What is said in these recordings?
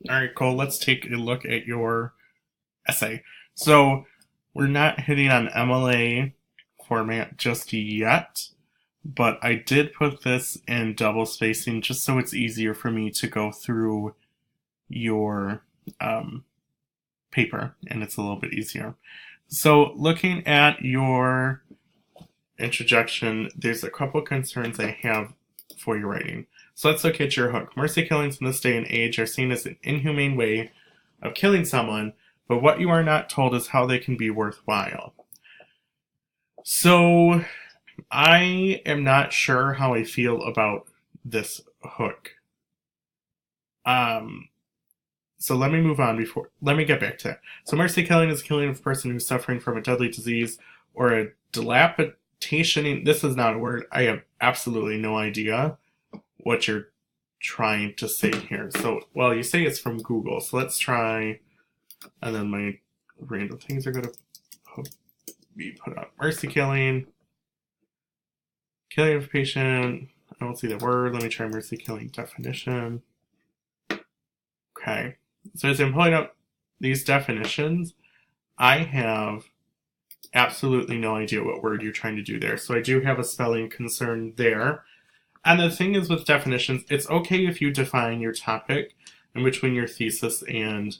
All right, Cole, let's take a look at your essay. So, we're not hitting on MLA format just yet, but I did put this in double spacing just so it's easier for me to go through your um, paper and it's a little bit easier. So, looking at your introduction, there's a couple concerns I have for your writing. So let's look at your hook. Mercy killings in this day and age are seen as an inhumane way of killing someone, but what you are not told is how they can be worthwhile. So I am not sure how I feel about this hook. Um, so let me move on let me get back to it. So mercy killing is killing of a person who's suffering from a deadly disease or a dilapidation. This is not a word. I have absolutely no idea what you're trying to say here. So, well, you say it's from Google. So let's try, and then my random things are going to be put up. Mercy killing of a patient. I don't see the word. Let me try mercy killing definition. Okay. So as I'm pulling up these definitions, I have absolutely no idea what word you're trying to do there. So I do have a spelling concern there. And the thing is with definitions, it's okay if you define your topic in between your thesis and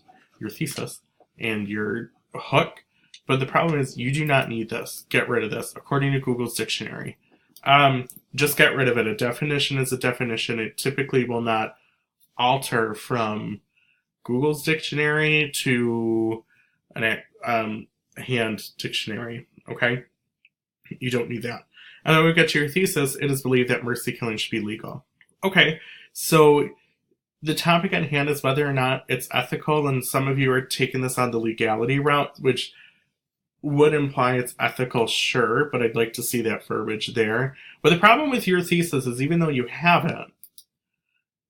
your hook, but the problem is you do not need this. Get rid of this, according to Google's dictionary. Just get rid of it. A definition is a definition. It typically will not alter from Google's dictionary to a hand dictionary, okay? You don't need that. And then we get to your thesis, it is believed that mercy killing should be legal. Okay, so the topic at hand is whether or not it's ethical, and some of you are taking this on the legality route, which would imply it's ethical, sure, but I'd like to see that verbiage there. But the problem with your thesis is even though you haven't,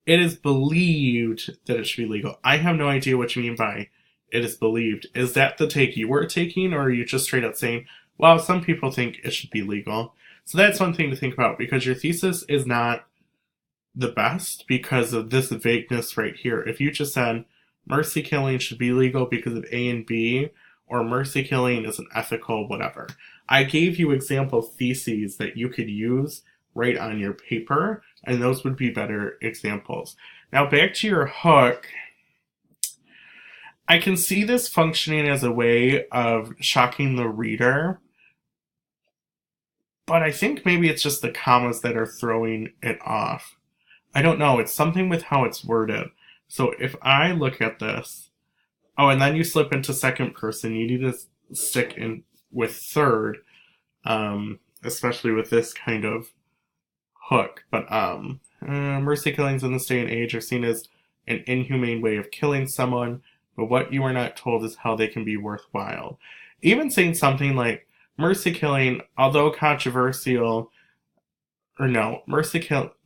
it is believed that it should be legal. I have no idea what you mean by it is believed. Is that the take you were taking, or are you just straight up saying, well, some people think it should be legal? So that's one thing to think about, because your thesis is not the best because of this vagueness right here. If you just said mercy killing should be legal because of A and B, or mercy killing is an ethical whatever. I gave you example theses that you could use right on your paper, and those would be better examples. Now back to your hook. I can see this functioning as a way of shocking the reader, but I think maybe it's just the commas that are throwing it off. I don't know. It's something with how it's worded. So if I look at this, oh, and then you slip into second person, you need to stick in with third, especially with this kind of hook. But mercy killings in this day and age are seen as an inhumane way of killing someone, but what you are not told is how they can be worthwhile. Even saying something like, mercy killing, although controversial,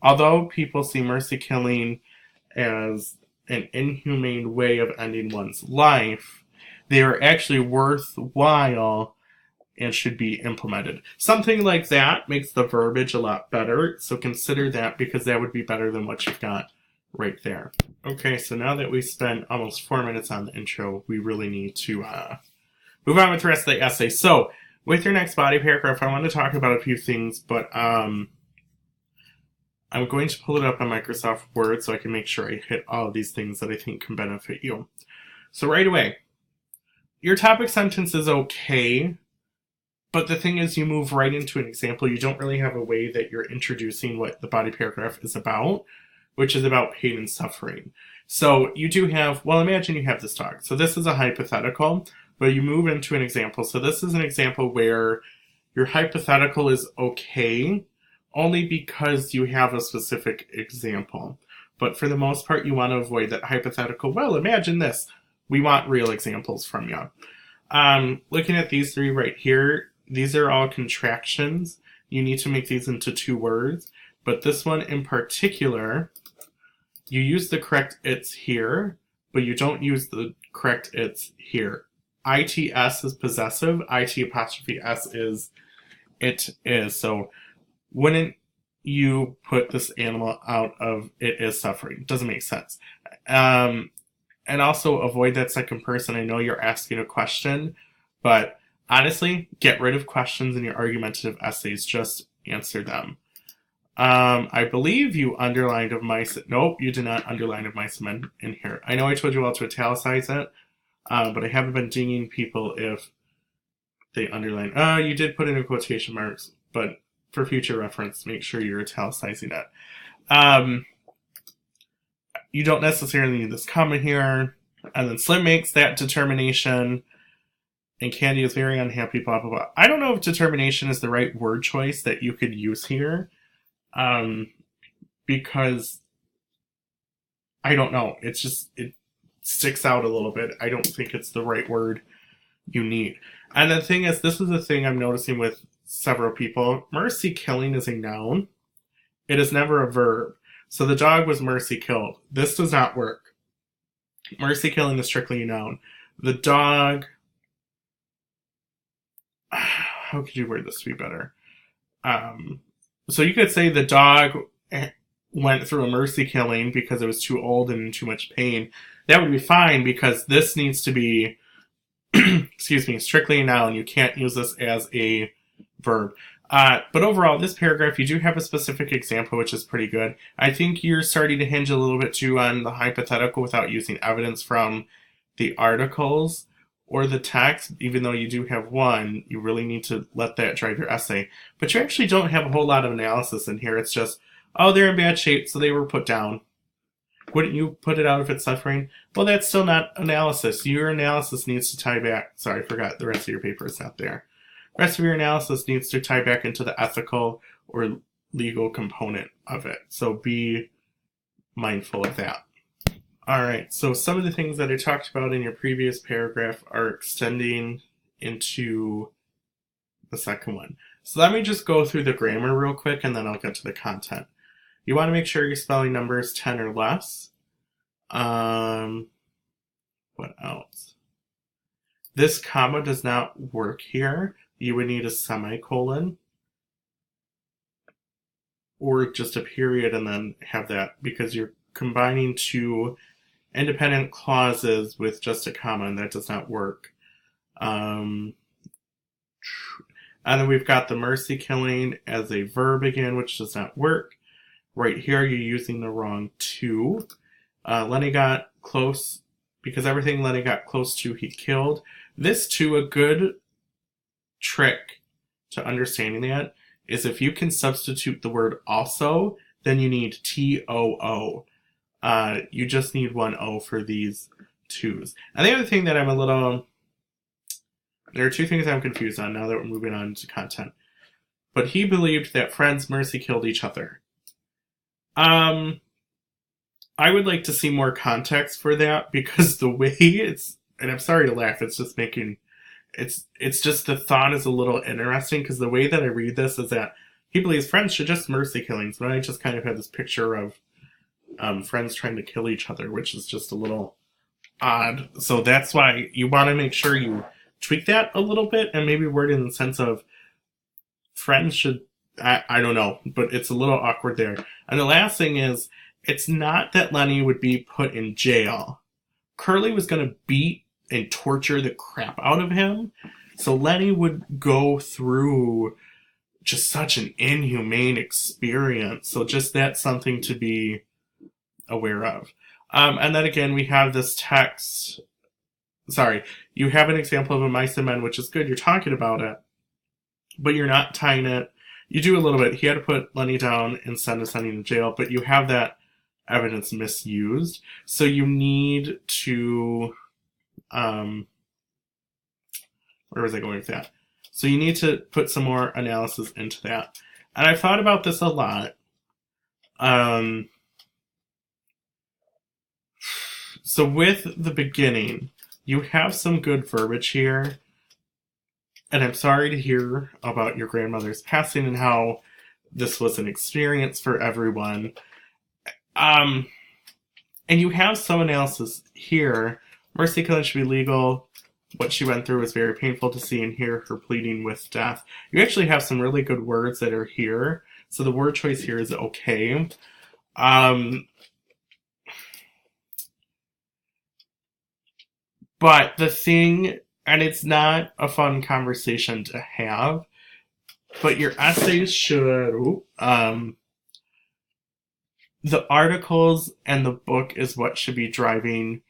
although people see mercy killing as an inhumane way of ending one's life, they are actually worthwhile and should be implemented. Something like that makes the verbiage a lot better, so consider that, because that would be better than what you've got right there. Okay, so now that we spent almost 4 minutes on the intro, we really need to move on with the rest of the essay. So, with your next body paragraph, I want to talk about a few things, but I'm going to pull it up on Microsoft Word so I can make sure I hit all of these things that I think can benefit you. So right away, your topic sentence is okay, but the thing is you move right into an example. You don't really have a way that you're introducing what the body paragraph is about, which is about pain and suffering. So you do have, well, imagine you have this dog. So this is a hypothetical, but you move into an example. So this is an example where your hypothetical is okay, only because you have a specific example. But for the most part, you want to avoid that hypothetical, well, imagine this. We want real examples from you. Looking at these three right here, these are all contractions. You need to make these into 2 words. But this one in particular, you use the correct it's here, but you don't use the correct it's here. ITS is possessive. IT apostrophe S is it is. So wouldn't you put this animal out of it is suffering? Doesn't make sense. And also avoid that second person. I know you're asking a question, but honestly, get rid of questions in your argumentative essays. Just answer them. I believe you underlined of mice. Nope, you did not underline of mice in here. I know I told you all to italicize it, but I haven't been dinging people if they underline. You did put in a quotation marks, but for future reference, make sure you're italicizing it. You don't necessarily need this comma here. And then Slim makes that determination, and Candy is very unhappy, blah, blah, blah. I don't know if determination is the right word choice that you could use here, because I don't know. It's just, it sticks out a little bit. I don't think it's the right word you need. And the thing is, this is a thing I'm noticing with several people. Mercy killing is a noun. It is never a verb. So the dog was mercy killed. This does not work. Mercy killing is strictly a noun. The dog... How could you word this to be better? So you could say the dog went through a mercy killing because it was too old and in too much pain. That would be fine because this needs to be, excuse me, strictly a noun. You can't use this as a verb. But overall, this paragraph, you do have a specific example, which is pretty good. I think you're starting to hinge a little bit too on the hypothetical without using evidence from the articles or the text. Even though you do have one, you really need to let that drive your essay. But you actually don't have a whole lot of analysis in here. It's just, oh, they're in bad shape, so they were put down. Wouldn't you put it out if it's suffering? Well, that's still not analysis. Your analysis needs to tie back. Sorry, I forgot the rest of your paper is not there. The rest of your analysis needs to tie back into the ethical or legal component of it. So be mindful of that. All right, so some of the things that I talked about in your previous paragraph are extending into the second one. So let me just go through the grammar real quick and then I'll get to the content. You want to make sure you're spelling numbers 10 or less. What else? This comma does not work here. You would need a semicolon or just a period and then have that because you're combining two independent clauses with just a comma and that does not work. And then we've got the mercy killing as a verb again, which does not work. Right here, you're using the wrong to. Lenny got close, because everything Lenny got close to, he killed. This, too, a good trick to understanding that is if you can substitute the word also, then you need T-O-O. You just need one O for these twos. And the other thing that there are two things I'm confused on now that we're moving on to content. But he believed that friends mercy killed each other. I would like to see more context for that because the way it's, and I'm sorry to laugh, it's just making, it's just the thought is a little interesting because the way that I read this is that he believes friends should just mercy killing. So I just kind of had this picture of friends trying to kill each other, which is just a little odd. So that's why you want to make sure you tweak that a little bit and maybe word in the sense of friends should, I don't know, but it's a little awkward there. And the last thing is, it's not that Lenny would be put in jail. Curly was going to beat and torture the crap out of him. So Lenny would go through just such an inhumane experience. So just that's something to be aware of. And then again, we have this text. Sorry, you have an example of a mice and men, which is good. You're talking about it, but you're not tying it. You do a little bit. He had to put Lenny down instead of sending him to jail, but you have that evidence misused. So you need to, where was I going with that? So you need to put some more analysis into that. And I've thought about this a lot. So with the beginning, you have some good verbiage here. And I'm sorry to hear about your grandmother's passing and how this was an experience for everyone. And you have some analysis here. Mercy killing should be legal. What she went through was very painful to see and hear her pleading with death. You actually have some really good words that are here. So the word choice here is okay. But the thing, and it's not a fun conversation to have, but your essays should, the articles and the book is what should be driving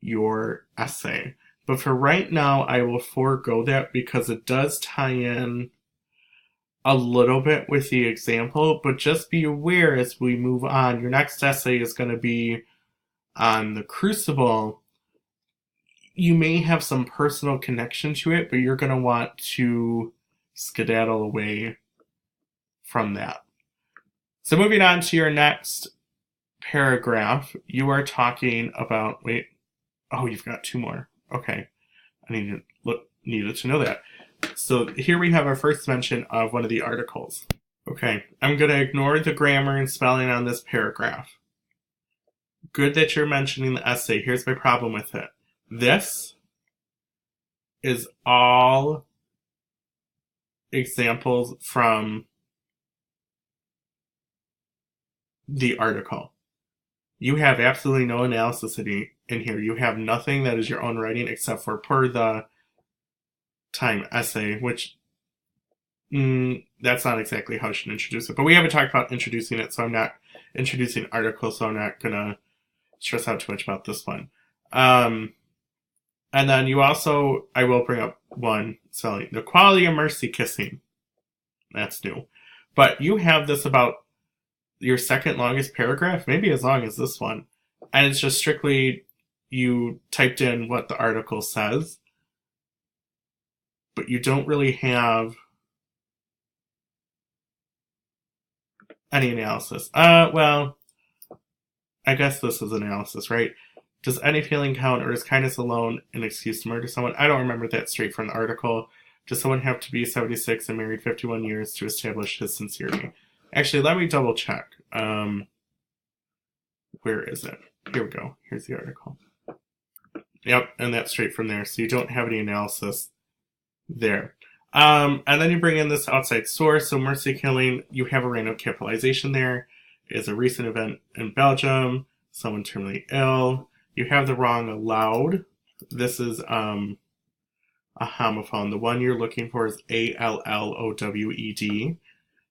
your essay. But for right now, I will forego that because it does tie in a little bit with the example, but just be aware as we move on. Your next essay is going to be on the Crucible. You may have some personal connection to it, but you're going to want to skedaddle away from that. So moving on to your next paragraph, you are talking about, you've got two more. Okay, I needed to know that. So here we have our first mention of one of the articles. Okay, I'm going to ignore the grammar and spelling on this paragraph. Good that you're mentioning the essay. Here's my problem with it. This is all examples from the article. You have absolutely no analysis in here. You have nothing that is your own writing except for per the time essay, which that's not exactly how I should introduce it. But we haven't talked about introducing it, so I'm not introducing articles, so I'm not going to stress out too much about this one. And then you also, I will bring up one spelling. The quality of mercy kissing. That's new. But you have this about your second longest paragraph, maybe as long as this one. And it's just strictly you typed in what the article says. But you don't really have any analysis. Well, I guess this is analysis, right? Does any feeling count, or is kindness alone an excuse to murder someone? I don't remember that straight from the article. Does someone have to be 76 and married 51 years to establish his sincerity? Actually, let me double check. Where is it? Here we go. Here's the article. Yep, and that's straight from there. So you don't have any analysis there. And then you bring in this outside source. So mercy killing, you have a random capitalization there. It is a recent event in Belgium. Someone terminally ill. You have the wrong allowed. This is a homophone. The one you're looking for is A-L-L-O-W-E-D.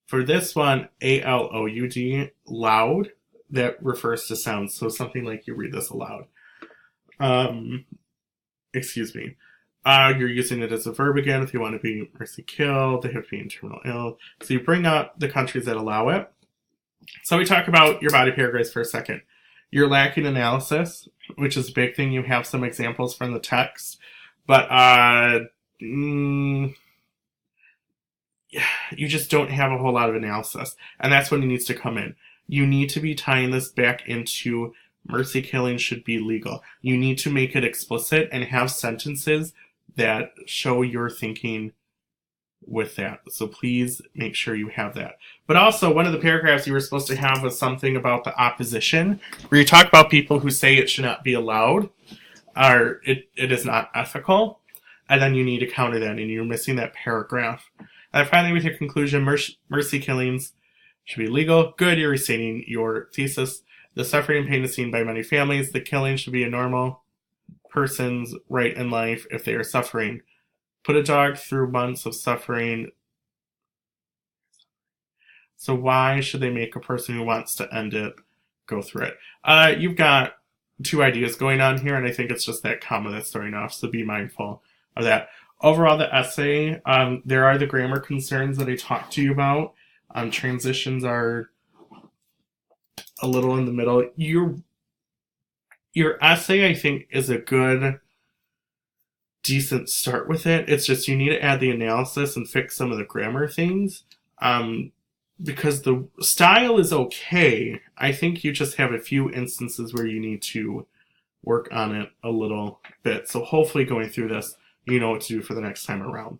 For this one, A-L-O-U-D, loud, that refers to sounds. So something like you read this aloud. Excuse me. You're using it as a verb again. If you want to be mercy killed, they have to be in terminal ill. So you bring up the countries that allow it. So we talk about your body paragraphs for a second. You're lacking analysis, which is a big thing. You have some examples from the text, but you just don't have a whole lot of analysis. And that's when it needs to come in. You need to be tying this back into mercy killing should be legal. You need to make it explicit and have sentences that show your thinking with that. So please make sure you have that. But also, one of the paragraphs you were supposed to have was something about the opposition, where you talk about people who say it should not be allowed, or it is not ethical, and then you need to counter that, and you're missing that paragraph. And finally, with your conclusion, mercy killings should be legal. Good, you're restating your thesis. The suffering and pain is seen by many families. The killing should be a normal person's right in life if they are suffering. Put a dog through months of suffering. So why should they make a person who wants to end it go through it? You've got two ideas going on here, and I think it's just that comma that's starting off, so be mindful of that. Overall, the essay, there are the grammar concerns that I talked to you about. Transitions are a little in the middle. Your essay, I think, is a good, decent start with it. It's just you need to add the analysis and fix some of the grammar things. Because the style is okay. I think you just have a few instances where you need to work on it a little bit. So hopefully going through this, you know what to do for the next time around.